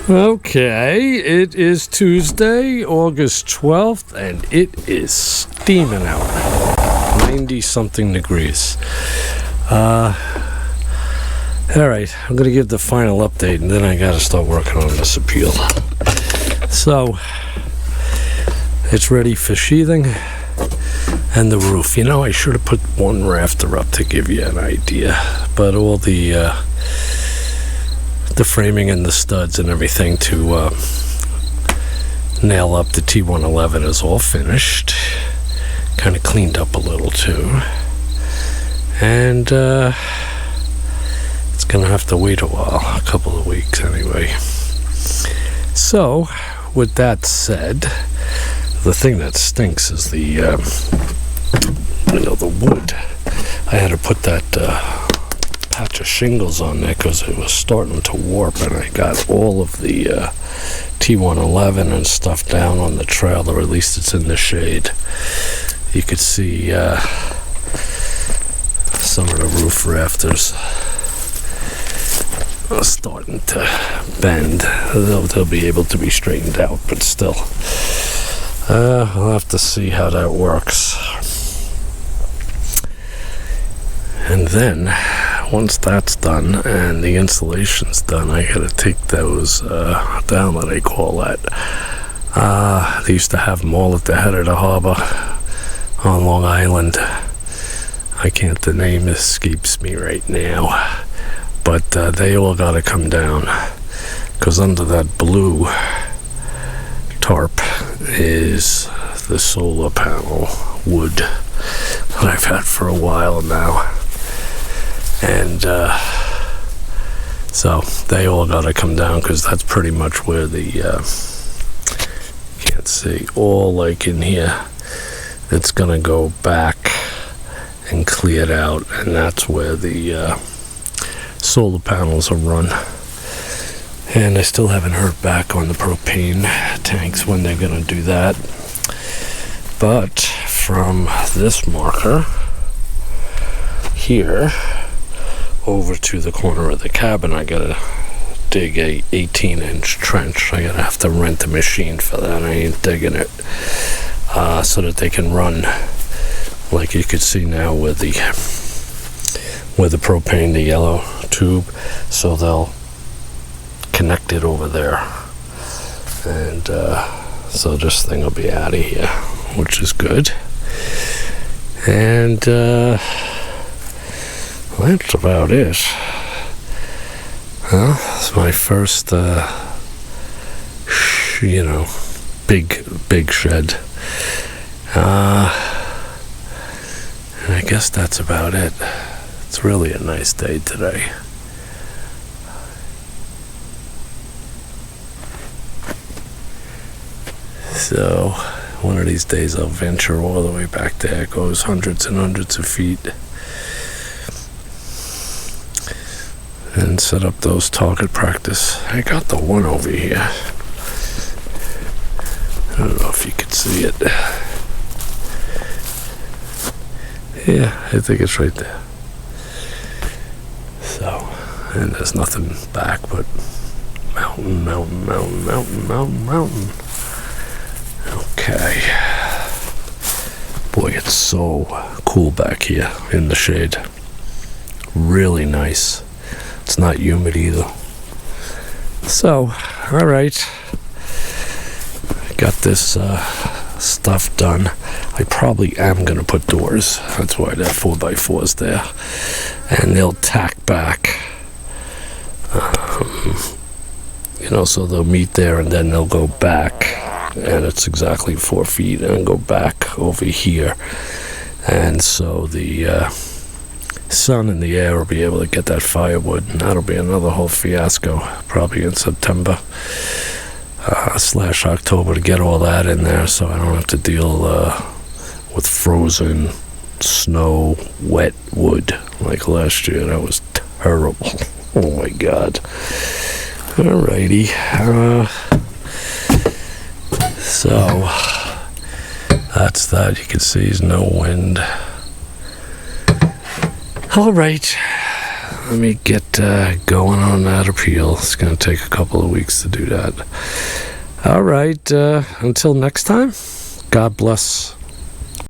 Okay, it is Tuesday, August 12th, and it is steaming out. 90-something degrees. Alright, I'm going to give the final update, and then I got to start working on this appeal. So, it's ready for sheathing, and the roof. You know, I should have put one rafter up to give you an idea, but all the framing and the studs and everything to nail up the T111 is all finished. Kind of cleaned up a little too, and it's gonna have to wait a while, a couple of weeks anyway. So with that said, the thing that stinks is the wood. I had to put that patch of shingles on there because it was starting to warp, and I got all of the T111 and stuff down on the trail, or at least it's in the shade. You could see some of the roof rafters are starting to bend. They'll be able to be straightened out, but still, I'll have to see how that works. And then once that's done and the installation's done, I gotta take those down, what they call that. They used to have them all at the head of the harbor on Long Island. The name escapes me right now, but they all gotta come down, because under that blue tarp is the solar panel wood that I've had for a while now. And so they all gotta come down, because that's pretty much where the can't see, all like in here, it's gonna go back and cleared out, and that's where the solar panels are run. And I still haven't heard back on the propane tanks when they're gonna do that. But from this marker here over to the corner of the cabin, I gotta dig a 18-inch trench. I gotta have to rent a machine for that. I ain't digging it, so that they can run, like you could see now with the propane, the yellow tube, so they'll connect it over there, and so this thing will be out of here, which is good. And that's about it. Well, it's my first, big shed. And I guess that's about it. It's really a nice day today. So, one of these days I'll venture all the way back there. It goes hundreds and hundreds of feet, and set up those target practice. I got the one over here. I don't know if you can see it. Yeah, I think it's right there. So, and there's nothing back but mountain. Okay. Boy, it's so cool back here in the shade. Really nice. It's not humid either. So, alright. Got this stuff done. I probably am going to put doors. That's why that 4x4's there. And they'll tack back. So they'll meet there and then they'll go back. And it's exactly 4 feet, and go back over here. And so the sun and the air will be able to get that firewood, and that'll be another whole fiasco, probably in September / October, to get all that in there, so I don't have to deal with frozen snow, wet wood like last year. That was terrible. Oh my god. Alrighty. So that's that. You can see there's no wind. All right, let me get going on that appeal. It's going to take a couple of weeks to do that. All right, until next time, God bless.